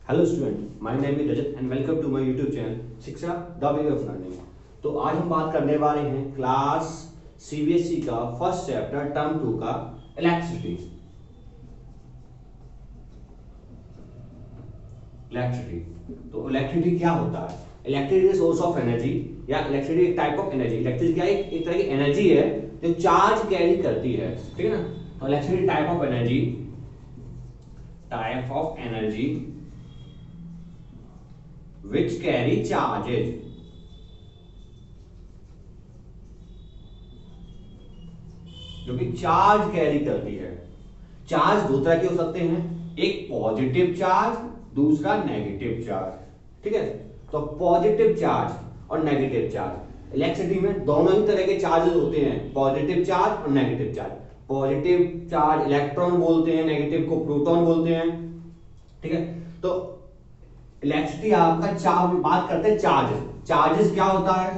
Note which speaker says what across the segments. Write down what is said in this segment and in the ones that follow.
Speaker 1: Hello student, my name is Rajat and welcome to my YouTube channel Shiksha the way of learning. तो आज हम बात करने वाले हैं क्लास सीबीएसई का फर्स्ट चैप्टर टर्म 2 का इलेक्ट्रिसिटी। तो इलेक्ट्रिसिटी क्या होता है? इलेक्ट्रिसिटी सोर्स ऑफ एनर्जी या इलेक्ट्रिसिटी एक टाइप ऑफ एनर्जी। इलेक्ट्रिसिटी क्या है? एक तरह की एनर्जी है जो चार्ज कैरी करती है, ठीक है ना। तो electricity type of energy which carry charges। जो कि चार्ज कैरी करती है। चार्ज दो तरह के हो सकते हैं, एक पॉजिटिव चार्ज, दूसरा नेगेटिव चार्ज, ठीक है। तो पॉजिटिव चार्ज और नेगेटिव चार्ज, इलेक्ट्रिसिटी में दोनों ही तरह के चार्जेस होते हैं, पॉजिटिव चार्ज और negative charge. Positive charge electron बोलते हैं, नेगेटिव को प्रोटॉन बोलते हैं, ठीक है। तो इलेक्ट्रिसिटी आपका चार्ज, बात करते हैं चार्जेस। चार्जेस क्या होता है?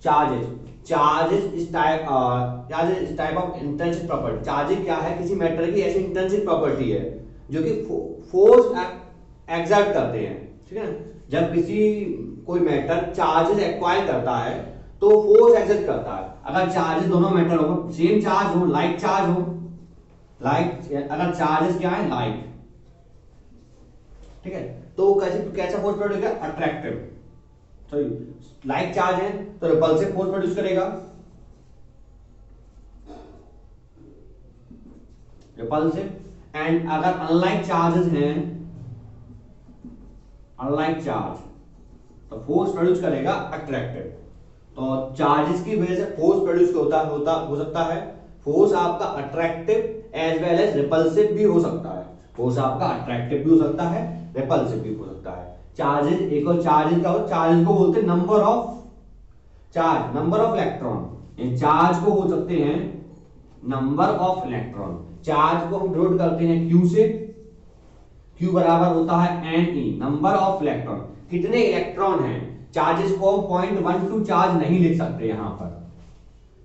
Speaker 1: चार्जेस इस type of intrinsic property. Charging क्या है? किसी मैटर की ऐसी इंट्रिंसिक प्रॉपर्टी है जो कि फोर्स एक्सर्ट करते हैं, ठीक है। जब कोई मैटर चार्जेस एक्वायर करता है तो फोर्स एक्सर्ट करता है। अगर चार्जेस दोनों मैटर हो, सेम चार्ज हो, लाइक चार्ज हो, अगर चार्जेस क्या है? लाइक, ठीक है। तो कैसा फोर्स प्रोड्यूस करेगा? अट्रैक्टिव। सॉरी, लाइक चार्ज है तो रिपल्सिव फोर्स प्रोड्यूस करेगा, रिपल्सिव। एंड अगर अनलाइक चार्जेस हैं, अनलाइक चार्ज, तो फोर्स प्रोड्यूस करेगा अट्रैक्टिव। तो चार्जेस की वजह से फोर्स प्रोड्यूस हो सकता है। फोर्स आपका attractive as well as repulsive भी हो सकता है। फोर्स आपका अट्रैक्टिव भी हो सकता है, रिपल्सिव भी हो सकता है। चार्जेस, एक और चार्जेस का हो, चार्जेस को बोलते हैं number of charge, number of electron. Charge को बोल सकते हैं नंबर ऑफ इलेक्ट्रॉन। चार्ज को हम डिनोट करते हैं क्यू से। क्यू बराबर होता है N E, number of electron. कितने इलेक्ट्रॉन हैं? चार्जेस को 0.12 चार्ज नहीं लिख सकते यहां पर,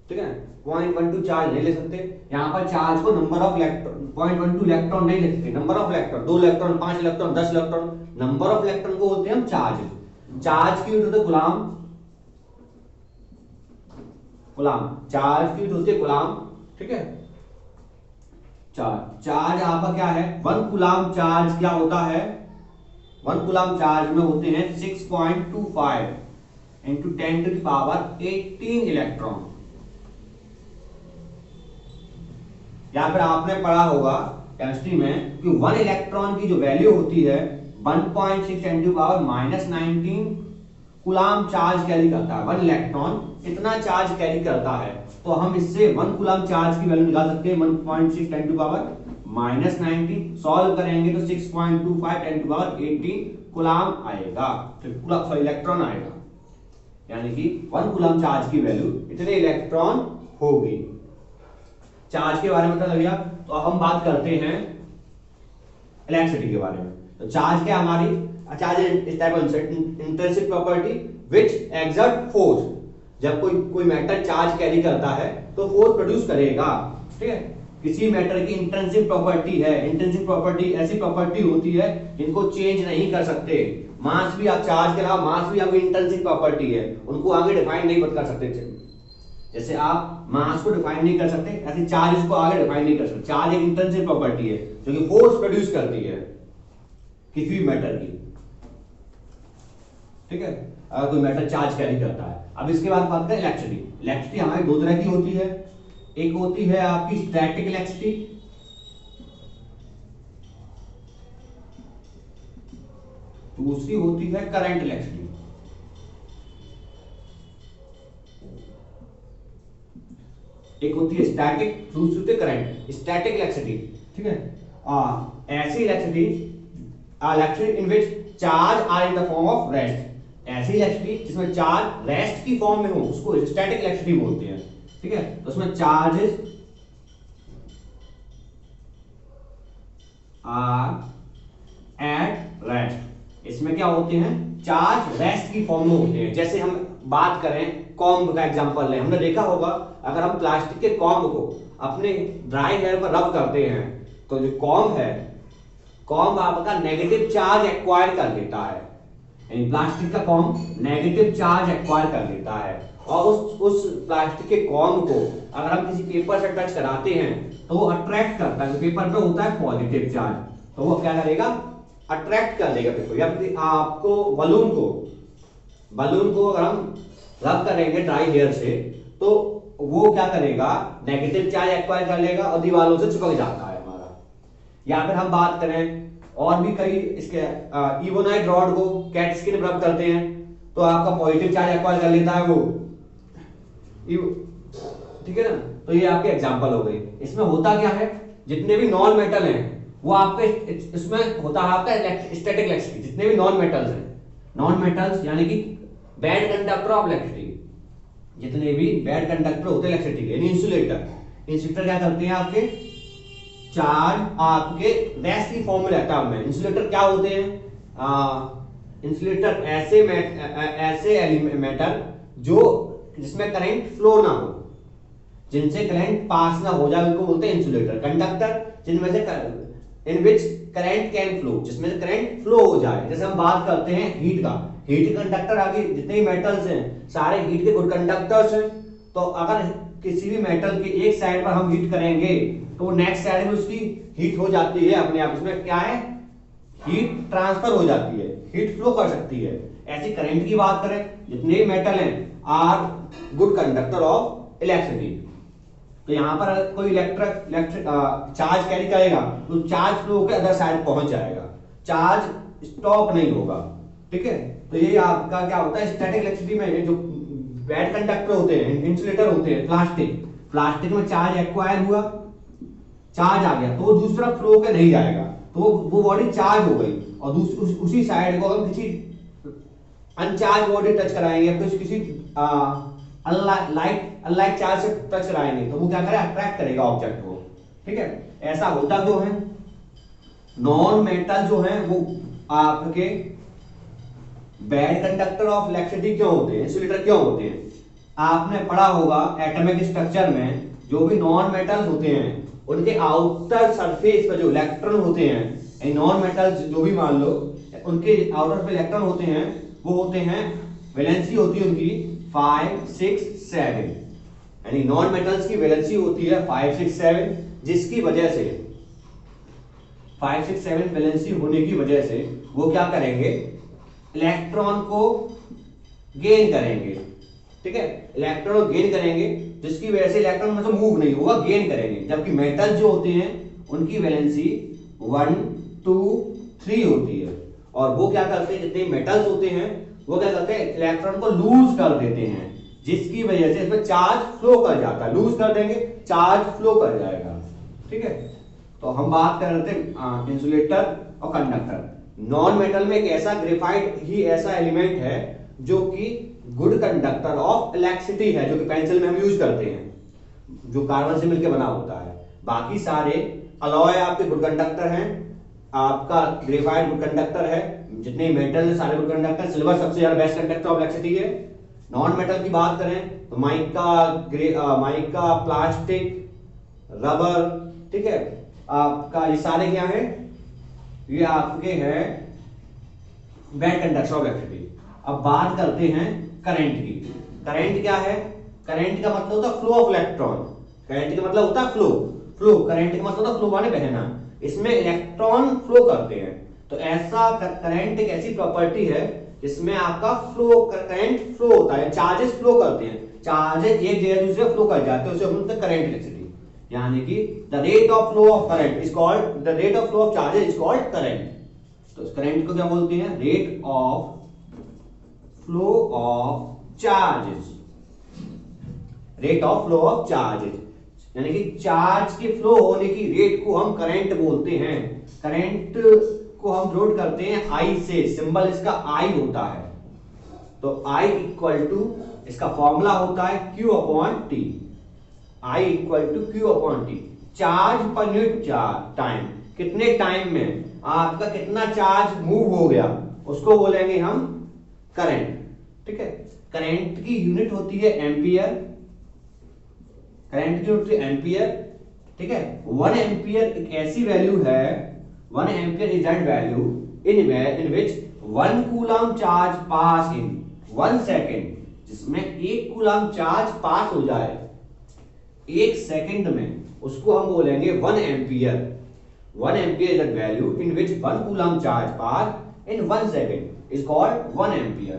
Speaker 1: ठीक है। 0.12 चार्ज नहीं ले सकते यहां पर। चार्ज को नंबर ऑफ इलेक्ट्रॉन, 0.12 इलेक्ट्रॉन नहीं लिख सकते। Number of electron 2 electron, 5 electron, 10 electron, number of electron को बोलते हैं हम चार्ज। चार्ज की यूनिट होती है गुलाम, चार्ज की यूनिट होती है गुलाम, ठीक है। चार्ज आपका क्या है? 1 कूलाम चार्ज क्या होता है? 1 कूलाम चार्ज में होते हैं 6.25 into 10 to the power 18 electron. यहां पर आपने पढ़ा होगा केमिस्ट्री में कि 1 इलेक्ट्रॉन की जो वैल्यू होती है 1.6 10 to power -19 coulomb charge carry करता है। 1 इलेक्ट्रॉन इतना चार्ज कैरी करता है। तो हम इससे 1 कूलाम चार्ज की वैल्यू निकाल सकते हैं 1.6 10 टू पावर -19। सॉल्व करेंगे तो 6.25 10 टू पावर 18 कूलाम आएगा, सॉरी इलेक्ट्रॉन आएगा। यानी कि 1 कूलाम चार्ज की वैल्यू इतने इलेक्ट्रॉन होगी। चार्ज के बारे में पता लग गया। तो अब हम बात करते हैं इलेक्ट्रिसिटी के बारे में। तो चार्ज क्या हमारी? Charge is type of intrinsic property which exert force. जब कोई मैटर चार्ज कैरी करता है तो फोर्स प्रोड्यूस करेगा, ठीक है। किसी मैटर की इंट्रिंसिक प्रॉपर्टी है। इंट्रिंसिक प्रॉपर्टी ऐसी प्रॉपर्टी होती है जिनको चेंज नहीं कर सकते। मास भी, आप चार्ज के अलावा मास भी आपकी इंट्रिंसिक प्रॉपर्टी है, उनको आगे डिफाइन नहीं कर सकते। जैसे आप मास को डिफाइन नहीं कर सकते, ऐसे चार्ज को आगे डिफाइन नहीं कर सकते। चार्ज एक इंट्रिंसिक प्रॉपर्टी है जो कि फोर्स प्रोड्यूस करती है किसी भी मैटर की, ठीक है। अगर कोई मैटर चार्ज कैरी करता है। अब इसके बाद बात करें इलेक्ट्रिसिटी। इलेक्ट्रिसिटी हमारी दो तरह की होती है। एक होती है आपकी स्टैटिक इलेक्ट्रिसिटी, दूसरी होती है करंट इलेक्ट्रिसिटी। एक होती है स्टैटिक, दूसरी होती है करंट। स्टैटिक इलेक्ट्रिसिटी, ठीक है। ऐसी electricity in which charge are in the form of rest. ऐसी इलेक्ट्रिसिटी जिसमें चार्ज रेस्ट की फॉर्म में हो उसको स्टैटिक इलेक्ट्रिसिटी बोलते हैं, ठीक है। तो उसमें चार्जेस आर एट रेस्ट। इसमें क्या होते हैं? चार्ज रेस्ट की फॉर्म में होते हैं। जैसे हम बात करें कॉम्ब का एग्जांपल लें, हमने देखा होगा अगर हम प्लास्टिक के कॉम्ब को अपने ड्राई हेयर पर रब करते हैं तो जो कॉम है, कॉम आपका नेगेटिव चार्ज एक्वायर कर लेता है, यानी प्लास्टिक का कॉम नेगेटिव चार्ज एक्वायर कर लेता है, और उस प्लास्टिक के कॉम को अगर हम किसी पेपर से टच कराते हैं तो वो अट्रैक्ट करता है। पेपर पे होता है पॉजिटिव चार्ज, तो वो क्या करेगा, अट्रैक्ट कर देगा पेपर। या फिर आपको बलून को अगर हम रब करेंगे ड्राई हेयर से तो वो क्या करेगा, नेगेटिव चार्ज एक्वायर कर लेगा और दीवारों से चिपक जाता है हमारा। या फिर हम बात करें और भी कई इसके इवोनाइट रॉड को कैट स्किन रब करते हैं तो आपका पॉजिटिव चार्ज एक्वायर कर लेता है वो, ठीक है ना। तो ये आपके एग्जांपल हो गए। इसमें होता क्या है, जितने भी नॉन मेटल हैं वो आपके इसमें होता है आपका स्टैटिक इलेक्ट्रिसिटी। जितने भी नॉन मेटल्स हैं, नॉन मेटल्स यानी कि बैड कंडक्टर ऑफ इलेक्ट्रिसिटी, जितने भी बैड कंडक्टर होते हैं इलेक्ट्रिसिटी के, यानी इंसुलेटर क्या करते हैं, आपके चार्ज आपके वैसी फॉर्म में रहता है। इंसुलेटर क्या होते हैं, इंसुलेटर ऐसे मेटल जो जिसमें करंट फ्लो ना हो, जिनसे करंट पास ना हो जाए, उनको बोलते हैं इंसुलेटर। कंडक्टर जिनमें से इन विच करंट कैन फ्लो, जिसमें से करंट फ्लो हो जाए। जैसे हम बात करते हैं हीट का, हीट कंडक्टर आगे जितने भी मेटल्स हैं सारे हीट के गुड कंडक्टर्स हैं। तो अगर किसी भी मेटल के एक साइड पर हम हीट करेंगे तो नेक्स्ट साइड में उसकी हीट हो जाती है अपने आप। इसमें क्या है, हीट ट्रांसफर हो जाती है, हीट फ्लो कर सकती है। ऐसे करंट की बात करें, जितने भी मेटल हैं are good conductor of electricity. तो यहां पर कोई इलेक्ट्रिक चार्ज कैरी करेगा तो चार्ज फ्लो के अदर साइड पहुंच जाएगा, चार्ज स्टॉप नहीं होगा, ठीक है। तो ये आपका क्या होता है, स्टैटिक इलेक्ट्रिसिटी में जो बैड कंडक्टर होते हैं, इंसुलेटर होते हैं, प्लास्टिक में चार्ज एक्वायर हुआ, चार्ज आ गया तो वो दूसरा फ्लो के नहीं जाएगा, तो वो बॉडी चार्ज हो गई। और उसी साइड को हम किसी अनचार्ज बॉडी टच कराएंगे, कुछ किसी अनलाइक चार्ज से टच कराएंगे तो वो क्या करेगा, अट्रैक्ट करेगा ऑब्जेक्ट को, ठीक है। ऐसा होता क्यों है, नॉन मेटल जो है वो आपके बैड कंडक्टर ऑफ इलेक्ट्रिसिटी क्यों होते हैं, इंसुलेटर क्यों होते हैं। आपने पढ़ा होगा एटॉमिक स्ट्रक्चर में, जो भी नॉन मेटल्स होते हैं उनके आउटर सरफेस पर जो इलेक्ट्रॉन होते हैं, नॉन मेटल्स जो भी मान लो, उनके आउटर पे इलेक्ट्रॉन होते हैं, वो होते हैं, वैलेंसी होती है उनकी 5, 6, 7, यानी नॉन मेटल्स की वैलेंसी होती है 5, 6, 7, जिसकी वजह से 5, 6, 7 वैलेंसी होने की वजह से वो क्या करेंगे, इलेक्ट्रॉन को गेन करेंगे, ठीक है। इलेक्ट्रॉन को गेन करेंगे जिसकी वजह से इलेक्ट्रॉन मतलब मूव नहीं होगा, गेन करेंगे। जबकि मेटल जो होते हैं उनकी वैलेंसी 1, 2, 3 होती है, और वो क्या करते हैं, जितने मेटल्स होते हैं वो क्या करते हैं, इलेक्ट्रॉन को लूज कर देते हैं, जिसकी वजह से इसमें चार्ज फ्लो कर जाता है। लूज कर देंगे, चार्ज फ्लो कर जाएगा, ठीक है। तो हम बात कर रहे थे इंसुलेटर और कंडक्टर। नॉन मेटल में एक ऐसा ग्रेफाइट ही ऐसा एलिमेंट है जो कि गुड कंडक्टर ऑफ इलेक्ट्रिसिटी है, जो कि पेंसिल में हम यूज करते हैं, जो कार्बन से मिलकर बना होता है। बाकी सारे अलॉय आपके गुड कंडक्टर हैं, आपका ग्रेफाइट गुड कंडक्टर है, जितने मेटल है सारे गुड कंडक्टर। सिल्वर सबसे ज्यादा बेस्ट कंडक्टर ऑफ इलेक्ट्रिसिटी है। नॉन मेटल की बात करें तो माइका, प्लास्टिक, रबर, ठीक है, आपका ये सारे क्या है, ये आपके हैं बैड कंडक्टर ऑफ इलेक्ट्रिसिटी। अब बात करते हैं करंट की। करंट क्या है, करंट का मतलब होता है फ्लो ऑफ इलेक्ट्रॉन। करंट का मतलब होता है फ्लो, करंट का मतलब होता है फ्लो माने बहना। इसमें इलेक्ट्रॉन फ्लो करते हैं। तो ऐसा करंट एक ऐसी प्रॉपर्टी है जिसमें आपका करंट फ्लो होता है, चार्जेस फ्लो करते हैं, चार्जेस एक जगह दूसरे फ्लो कर जाते हैं, उसे हम बोलते हैं करंट इलेक्ट्रिसिटी। यानी कि the rate of flow of current is called, the rate of flow of charges is called current. तो करंट को क्या बोलते हैं, rate of flow of charges, rate of flow of charges, यानी कि चार्ज के फ्लो होने की रेट को हम करंट बोलते हैं। करंट को हम नोट करते हैं आई से, सिंबल इसका आई होता है। तो आई इक्वल टू, इसका फॉर्मूला होता है Q upon T, I equal to Q upon T. Charge पर यूनिट टाइम, कितने टाइम में आपका कितना चार्ज मूव हो गया, उसको बोलेंगे हम करंट, ठीक है। करंट की यूनिट होती है एम्पियर, करंट की यूनिट एम्पियर, ठीक है, 1 एम्पियर एक ऐसी वैल्यू है, 1 ampere is that value in which 1 coulomb charge pass in 1 second, जिसमें 1 कूलम चार्ज पास हो जाए 1 सेकेंड में, उसको हम बोलेंगे 1 ampere. 1 ampere is that value in which 1 coulomb charge pass in 1 second is called 1 ampere.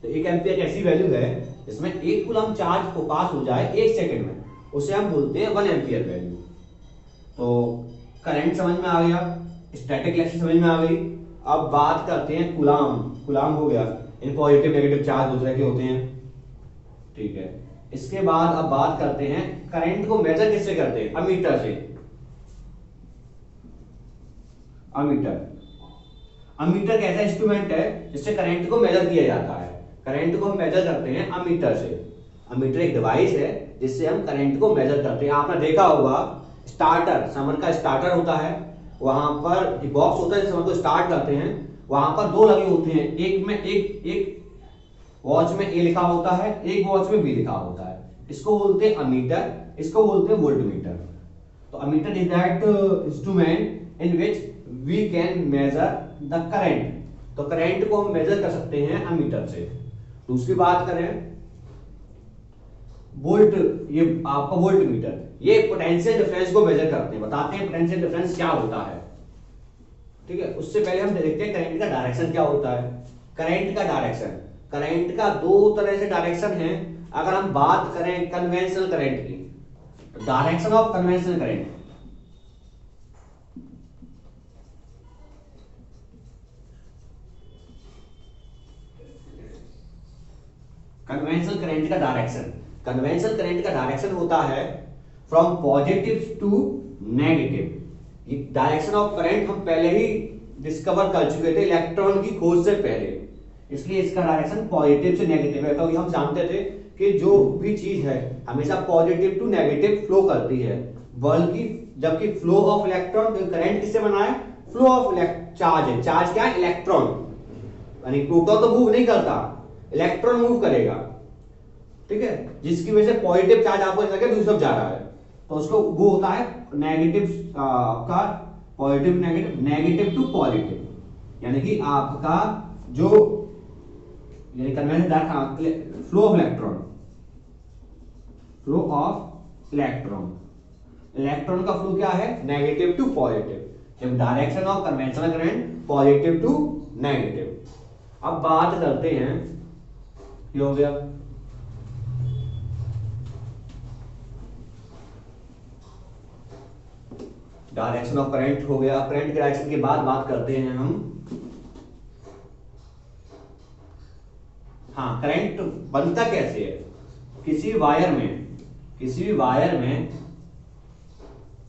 Speaker 1: तो 1 एम्पियर ऐसी वैल्यू है जिसमें 1 कूलम चार्ज को पास हो जाए 1 सेकेंड में, उसे हम बोलते हैं 1 एम्पियर वैल्यू। तो करंट समझ में आ गया, स्टैटिक इलेक्ट्रिसिटी समझ में आ गई। अब बात करते हैं कूलाम। कूलाम हो गया, इन पॉजिटिव नेगेटिव चार्ज दूसरे के होते हैं, ठीक है। इसके बाद अब बात करते हैं करंट को मेजर किससे करते हैं? अमीटर से। अमीटर कैसा इंस्ट्रूमेंट है जिससे करंट को मेजर किया जाता है? करंट को हम मेजर करते हैं अमीटर से। अमीटर एक डिवाइस है जिससे हम करंट को मेजर करते हैं। आपने देखा होगा स्टार्टर, समर का स्टार्टर होता है, वहां पर एक बॉक्स होता है, समर को स्टार्ट करते हैं, वहां पर 2 लगे होते हैं, एक में एक वॉच में ए लिखा होता है, एक वॉच में बी लिखा होता है। इसको बोलते हैं अमीटर, इसको बोलते हैं वोल्टमीटर। तो ammeter is that instrument in which we can measure the current. तो करंट को हम मेजर कर सकते हैं अमीटर से। दूसरी बात करें वोल्ट, ये आपका वोल्ट मीटर, ये पोटेंशियल डिफरेंस को मेजर करते हैं, बताते हैं पोटेंशियल डिफरेंस क्या होता है, ठीक है। उससे पहले हम देखते हैं करंट का डायरेक्शन क्या होता है। करंट का डायरेक्शन, करंट का 2 तरह से डायरेक्शन है। अगर हम बात करें कन्वेंशनल करंट की, direction of conventional current, conventional current का डायरेक्शन, कन्वेंशनल करंट का डायरेक्शन होता है फ्रॉम पॉजिटिव टू नेगेटिव। ये डायरेक्शन ऑफ करंट हम पहले ही डिस्कवर कर चुके थे इलेक्ट्रॉन की खोज से पहले, इसलिए इसका डायरेक्शन पॉजिटिव से नेगेटिव है। क्योंकि हम जानते थे कि जो भी चीज है हमेशा पॉजिटिव टू नेगेटिव फ्लो करती है, बल्कि जबकि फ्लो ऑफ इलेक्ट्रॉन, तो करंट किससे बना है? फ्लो ऑफ चार्ज है। चार्ज क्या है? इलेक्ट्रॉन, यानी प्रोटॉन तो मूव नहीं करता, इलेक्ट्रॉन मूव करेगा, ठीक है, जिसकी वजह से पॉजिटिव चार्ज आपको लगे दूसरी तरफ जा रहा है, तो उसको वो होता है नेगेटिव का positive negative, negative to positive, यानी कि आपका जो यानी convention flow of electron, flow of electron, electron का फ्लो क्या है? Negative to positive. जब direction of conventional current positive to negative. अब बात करते हैं, ये हो गया डायरेक्शन ऑफ करंट हो गया। करंट के डायरेक्शन के बाद बात करते हैं हम, हाँ, करंट बनता कैसे है? किसी वायर में, किसी भी वायर में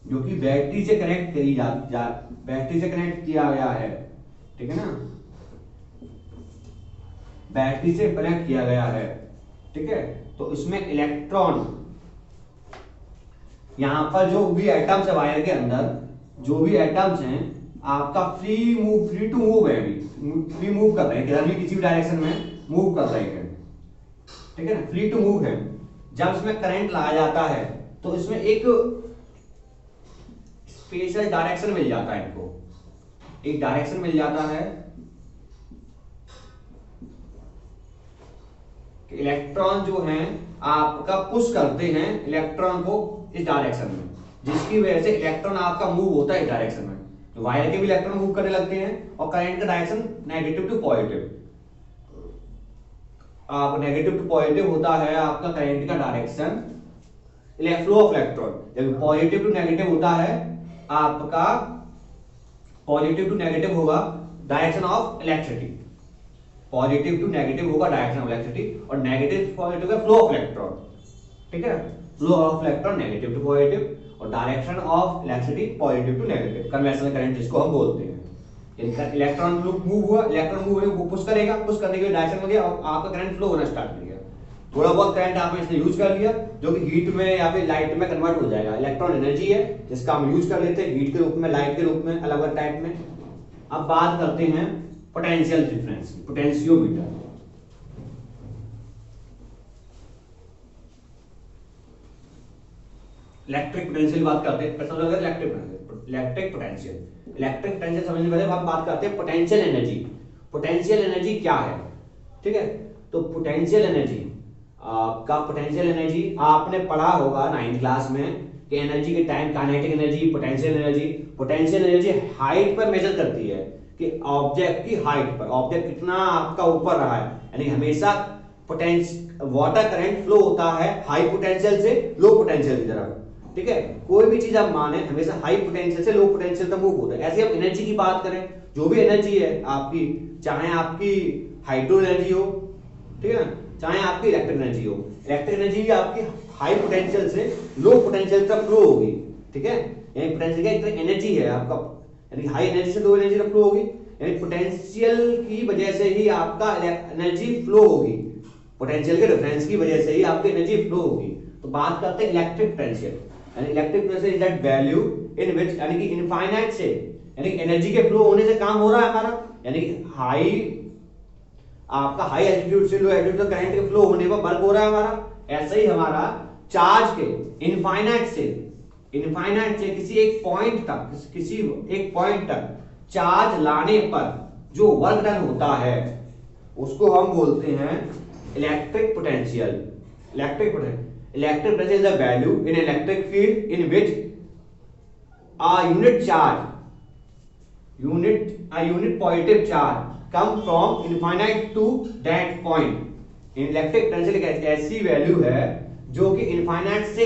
Speaker 1: जो कि बैटरी से कनेक्ट करी बैटरी से कनेक्ट किया गया है, ठीक है ना, बैटरी से कनेक्ट किया गया है, ठीक है। तो इसमें इलेक्ट्रॉन, यहां पर जो भी एटम्स है वायर के अंदर, जो भी एटम्स हैं आपका फ्री टू मूव है, फ्री मूव कर रहे हैं, किधर भी किसी भी डायरेक्शन में मूव कर रहे हैं, ठीक है ना, फ्री टू मूव है। जब इसमें करंट लाया जाता है तो इसमें एक स्पेशल डायरेक्शन मिल जाता है, इनको एक डायरेक्शन मिल जाता है कि इलेक्ट्रॉन जो हैं आपका पुश करते हैं इलेक्ट्रॉन को इस डायरेक्शन में, जिसकी वजह से इलेक्ट्रॉन आपका मूव होता है इस डायरेक्शन में। तो वायर के भी इलेक्ट्रॉन मूव करने लगते हैं, और करंट का डायरेक्शन नेगेटिव टू पॉजिटिव, आप नेगेटिव टू पॉजिटिव होता है आपका करंट का डायरेक्शन, फ्लो ऑफ इलेक्ट्रॉन। जब पॉजिटिव टू नेगेटिव होता है आपका, पॉजिटिव टू नेगेटिव होगा direction of electricity, positive to negative होगा डायरेक्शन ऑफ इलेक्ट्रिसिटी, और नेगेटिव टू पॉजिटिव है फ्लो ऑफ इलेक्ट्रॉन, ठीक है, flow of electron negative to positive, और direction of electricity positive to negative, conventional current जिसको हम बोलते हैं। इलेक्ट्रॉन मूव हुआ, इलेक्ट्रॉन मूव हुआ, वो पुश करेगा, पुश करने के डायरेक्शन में गया और आपका करंट फ्लो होना स्टार्ट कर गया। थोड़ा बहुत करंट आपने इसने यूज कर लिया, जो कि हीट में या फिर लाइट में कन्वर्ट हो जाएगा। इलेक्ट्रॉन एनर्जी है जिसका हम यूज कर लेते हैं हीट के रूप में, लाइट के रूप में, अलग अलग टाइप में। अब बात करते हैं potential difference, potentiometer. Electric potential बात करते हैं, इलेक्ट्रिक पोटेंशियल समझने से पहले हम बात करते हैं पोटेंशियल एनर्जी। पोटेंशियल एनर्जी क्या है, ठीक है। तो पोटेंशियल एनर्जी आपने पढ़ा होगा 9th क्लास में कि एनर्जी के time kinetic energy, potential energy height पर मेजर करती है कि ऑब्जेक्ट की हाइट पर, ऑब्जेक्ट कितना आपका ऊपर रहा है, यानी हमेशा वाटर करंट फ्लो होता है हाई पोटेंशियल से लो पोटेंशियल की तरफ, ठीक है। कोई भी चीज आप माने हमेशा हाई पोटेंशियल से लो पोटेंशियल तक मूव होता है। ऐसे हम एनर्जी की बात करें, जो भी एनर्जी है आपकी, चाहे आपकी हाइड्रो एनर्जी हो, ठीक है ना, चाहे आपकी इलेक्ट्रिक एनर्जी हो, इलेक्ट्रिक एनर्जी भी आपकी हाई पोटेंशियल से लो पोटेंशियल तक फ्लो होगी, ठीक है। यानी पोटेंशियल क्या एक एनर्जी है आपका, यानी हाई एनर्जी से लो एनर्जी तक फ्लो होगी, यानी पोटेंशियल की वजह से ही आपका एनर्जी फ्लो होगी, पोटेंशियल के डिफरेंस की वजह से ही आपकी एनर्जी फ्लो होगी। तो बात करते हैं इलेक्ट्रिक पोटेंशियल, यानी electric potential is that value in which, यानी कि इनफाइनाइट से, यानी एनर्जी के फ्लो होने से काम हो रहा है हमारा, यानी कि आपका हाई एल्टीट्यूड से लो एल्टीट्यूड तक करंट के फ्लो होने पर वर्क हो रहा है हमारा। ऐसे ही हमारा चार्ज के इनफाइनाइट से किसी एक पॉइंट तक चार्ज लाने पर जो वर्क डन होता है उसको हम बोलते हैं electric potential. Electric potential is the value in electric field in which a unit positive charge come from infinite to that point। Electric potential एक ऐसी वैल्यू है जो कि इनफाइनाइट से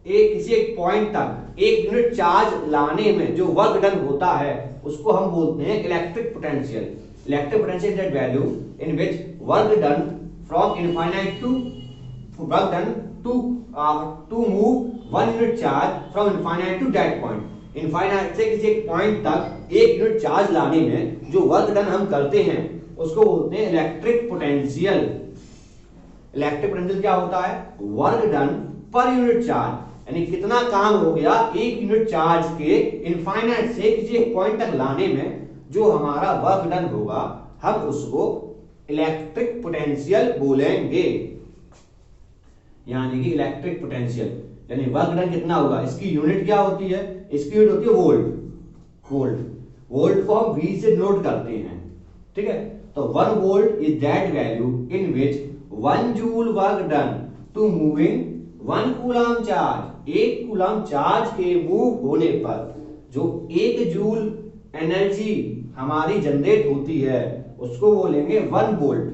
Speaker 1: किसी एक पॉइंट तक एक यूनिट चार्ज लाने में जो वर्क डन होता है उसको हम बोलते हैं electric potential. Electric potential that value in which work done from infinite to move one unit charge from infinite to that point. Infinite से किसी एक पॉइंट तक एक यूनिट चार्ज लाने में जो वर्क डन हम करते हैं उसको बोलते हैं इलेक्ट्रिक पोटेंशियल। इलेक्ट्रिक पोटेंशियल क्या होता है, work done per unit charge, यानी कितना काम हो गया एक यूनिट चार्ज के इनफाइनाइट से किसी एक पॉइंट तक लाने में जो हमारा वर्क डन होगा हम उसको इलेक्ट्रिक पोटेंशियल बोलेंगे। यानी कि इलेक्ट्रिक पोटेंशियल यानी वर्क डन कितना होगा, इसकी यूनिट क्या होती है, इसकी यूनिट होती है वोल्ट को हम V से नोट करते हैं, ठीक है। तो 1 volt is that value in which 1 joule work done to moving 1 coulomb charge. एक कूलम चार्ज के मूव होने पर जो 1 जूल एनर्जी हमारी जनरेट होती है उसको बोलेंगे 1 वोल्ट,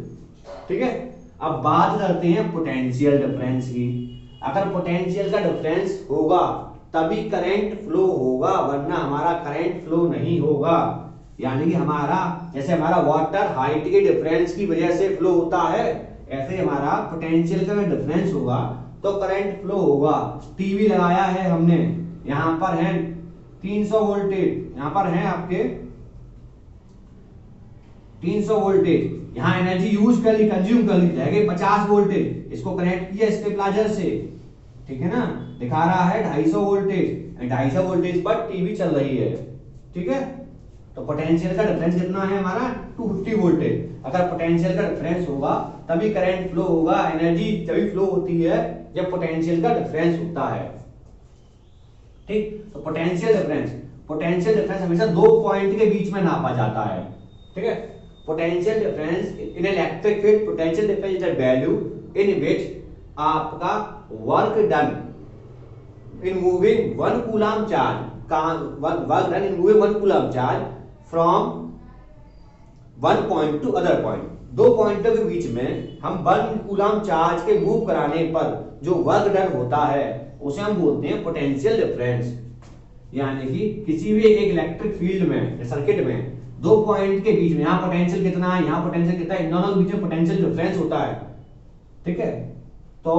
Speaker 1: ठीक है। अब बात करते हैं पोटेंशियल डिफरेंस की। अगर पोटेंशियल का डिफरेंस होगा तभी करंट फ्लो होगा, वरना हमारा करंट फ्लो नहीं होगा। यानी कि हमारा जैसे हमारा वाटर हाइट के डिफरेंस की वजह से फ्लो होता है, ऐसे हमारा पोटेंशियल का डिफरेंस होगा तो करंट फ्लो होगा। टीवी लगाया है हमने, यहां पर है 300 वोल्टेज, यहां पर है आपके 300 वोल्टेज, यहां एनर्जी यूज कर ली, कंज्यूम कर ली, जाएगा 50 वोल्टेज, इसको कनेक्ट किया स्टेबलाइजर से, ठीक है ना, दिखा रहा है 250 वोल्टेज, 250 वोल्टेज पर टीवी चल रही है, ठीक है। तो पोटेंशियल का डिफरेंस कितना है हमारा 250 वोल्टेज। अगर पोटेंशियल का डिफरेंस होगा तभी करंट फ्लो होगा, एनर्जी तभी फ्लो होती है जब पोटेंशियल का डिफरेंस होता है, ठीक। तो पोटेंशियल डिफरेंस हमेशा दो पॉइंट के बीच में नापा जाता है, ठीक है। Potential difference in electric field, potential difference is the value in which आपका work done in moving 1 coulomb charge, work done in moving 1 coulomb charge from 1 point to other point. दो पॉइंटों के बीच में हम 1 कूलम चार्ज के move कराने पर जो वर्क डन होता है उसे हम बोलते हैं पोटेंशियल डिफरेंस। यानी कि किसी भी एक इलेक्ट्रिक फील्ड में, सर्किट में दो पॉइंट के बीच में, यहां पोटेंशियल कितना है, यहां पोटेंशियल कितना है, इन दोनों के बीच में पोटेंशियल डिफरेंस होता है, ठीक है। तो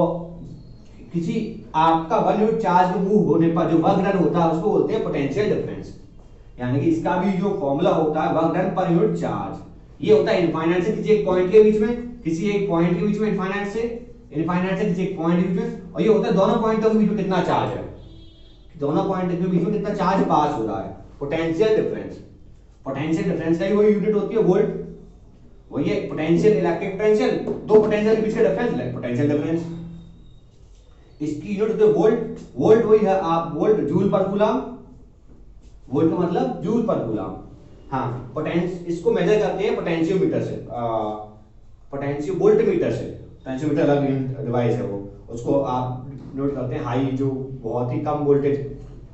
Speaker 1: किसी आपका 1 यूनिट चार्ज के मूव होने पर जो वर्क डन होता है उसको बोलते हैं पोटेंशियल डिफरेंस। यानी कि इसका भी जो फॉर्मूला होता है work done per unit charge, ये होता है इनफाइनाइट से किसी एक पॉइंट के बीच में, किसी एक पॉइंट के बीच में, इनफाइनाइट से किसी एक पॉइंट के बीच में, और ये होता है दोनों पॉइंटों के बीच में कितना चार्ज है, दोनों पॉइंट के बीच में कितना चार्ज पास हो रहा है, पोटेंशियल डिफरेंस। पोटेंशियल डिफरेंस का ही वही यूनिट होती है वोल्ट, वही है पोटेंशियल, इलेक्ट्रिक पोटेंशियल, दो पोटेंशियल के बीच का डिफरेंस पोटेंशियल डिफरेंस। इसकी यूनिट होती है वोल्ट। वोल्ट वही है आप वोल्ट जूल पर कूलम, वोल्ट का मतलब जूल पर कूलम। हाँ, पोटेंस इसको मेजर करते हैं पोटेंशियोमीटर से, पोटेंशियो वोल्टमीटर से। पोटेंशियोमीटर अलग डिवाइस है वो, उसको आप नोट करते हैं हाई, जो बहुत ही कम वोल्टेज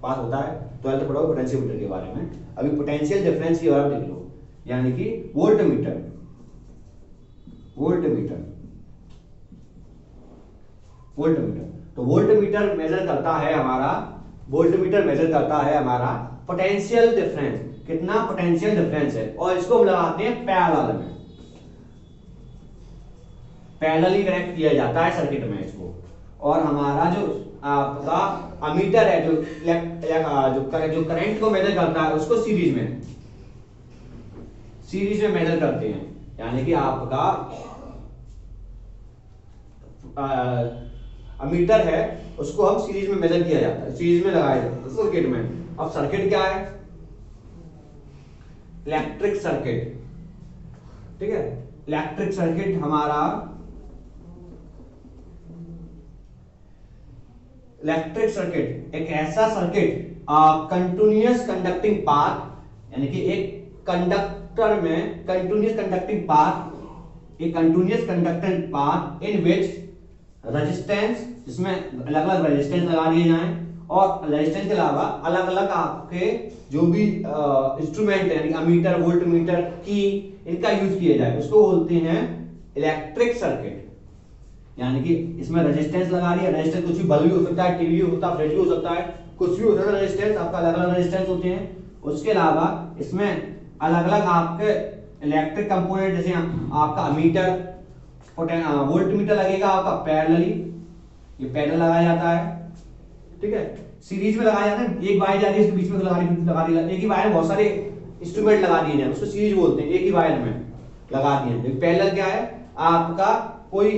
Speaker 1: पास होता है। 12th पढ़ो पोटेंशियोमीटर के बारे में। अभी पोटेंशियल डिफरेंस के बारे में देख लो, यानी कि वोल्टमीटर। वोल्टमीटर वोल्टमीटर तो वोल्टमीटर मेजर करता है हमारा, वोल्टमीटर मेजर करता है हमारा पोटेंशियल डिफरेंस, कितना पोटेंशियल डिफरेंस है। और इसको हम लगाते हैं पैरेलल में, पैरेलली कनेक्ट किया जाता है सर्किट में इसको। और हमारा जो आपका अमीटर है जो करंट को मेजर करता है उसको सीरीज में मेजर करते हैं। यानी कि आपका अमीटर है उसको हम सीरीज में मेजर किया जाता है, सीरीज में लगाया जाता है सर्किट में। अब सर्किट क्या है? इलेक्ट्रिक सर्किट, ठीक है। इलेक्ट्रिक सर्किट हमारा, इलेक्ट्रिक सर्किट एक ऐसा सर्किट कंटिन्यूअस कंडक्टिंग पाथ, यानी कि एक कंडक्टर में कंटिन्यूअस कंडक्टिंग पाथ, एक कंटिन्यूअस कंडक्टिंग पाथ इन विच रेजिस्टेंस, जिसमें अलग अलग रेजिस्टेंस लगा दिए जाएं, और रेजिस्टेंस के अलावा अलग अलग आपके जो भी इंस्ट्रूमेंट है, यानी अमीटर, वोल्टमीटर की, इनका यूज किया जाए, उसको बोलते हैं इलेक्ट्रिक सर्किट। यानी कि इसमें रेजिस्टेंस लगा दिया, रेजिस्टेंस कुछ भी बल्ब भी हो सकता है, टीवी हो सकता है, फ्रिज भी हो सकता है, कुछ भी हो सकता है रेजिस्टेंस, आपका अलग अलग रेजिस्टेंस होते हैं। उसके अलावा इसमें अलग अलग आपके इलेक्ट्रिक कंपोनेंट, जैसे आपका अमीटर, वोल्टमीटर लगेगा आपका पैरेलली, ये पैरेलल लगाया जाता है, ठीक है। सीरीज में लगाया जाता है, एक वायर जा रही है इसके बीच में लगा दी, एक ही वायर में बहुत सारे इंस्ट्रूमेंट लगा दिए जाए, उसको सीरीज बोलते हैं, एक ही वायर में लगा दिए। पैरेलल क्या है? आपका कोई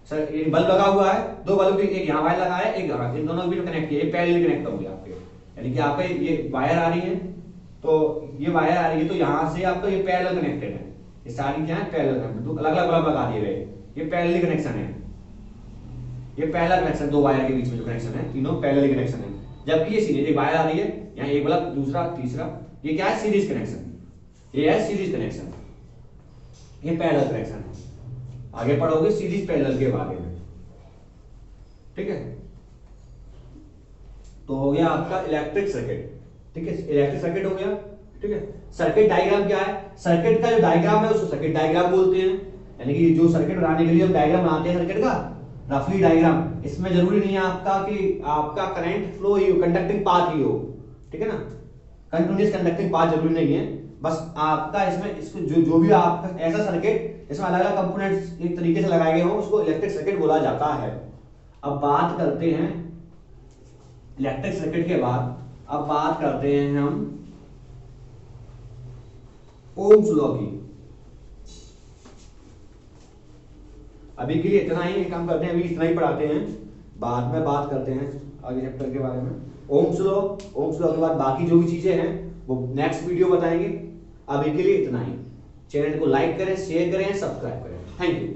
Speaker 1: सर एक बल्ब लगा हुआ है, दो बल्ब, एक यहाँ वायर लगा है, एक यहाँ, इन दोनों के बीच में कनेक्ट किया, ये पैरेलल कनेक्ट होंगे आपके। यानी कि आपका ये वायर आ रही है, तो ये वायर आ रही है, तो यहाँ से आपका ये पैरेलल कनेक्टेड है, ये सारी क्या है? पैरेलल कनेक्टेड, तो अलग अलग बल्ब लगा दिए गए, ये पैरेलल कनेक्शन है, ये पैरेलल कनेक्शन, दो वायर के बीच में जो कनेक्शन है, तीनों पैरेलल कनेक्शन है। जबकि ये सीरीज, एक वायर आ रही है, यहाँ एक बल्ब, दूसरा, तीसरा, ये क्या है? सीरीज कनेक्शन, ये है सीरीज कनेक्शन, ये पैरेलल कनेक्शन है। आगे पढ़ोगे सीरीज पैरेलल के बारे में, ठीक है। तो हो गया आपका इलेक्ट्रिक सर्किट, ठीक है, इलेक्ट्रिक सर्किट हो गया, ठीक है। सर्किट डायग्राम क्या है? सर्किट का जो डायग्राम है उसको सर्किट डायग्राम बोलते हैं। यानी कि जो सर्किट बनाने के लिए हम डायग्राम बनाते हैं सर्किट का, रफली डायग्राम, इसमें जरूरी नहीं है आपका कि आपका करंट फ्लो ही हो, कंडक्टिंग पाथ ही हो, ठीक है ना, कंटिन्यूअस कंडक्टिंग पाथ जरूरी नहीं है। बस आपका इसमें इसको जो भी आपका ऐसा सर्किट इसमें अलग अलग कंपोनेंट्स एक तरीके से लगाए गए हो, उसको इलेक्ट्रिक सर्किट बोला जाता है। अब बात करते हैं इलेक्ट्रिक सर्किट के बाद, अब बात करते हैं हम ओम्स लॉ की। अभी के लिए इतना ही काम करते हैं, अभी इतना ही पढ़ाते हैं, बाद में बात करते हैं आगे चैप्टर के बारे में। ओम्स लॉ के बाद बाकी जो भी चीजें हैं वो नेक्स्ट वीडियो बताएंगे। अभी के लिए इतना ही। चैनल को लाइक करें, शेयर करें, सब्सक्राइब करें। Thank you.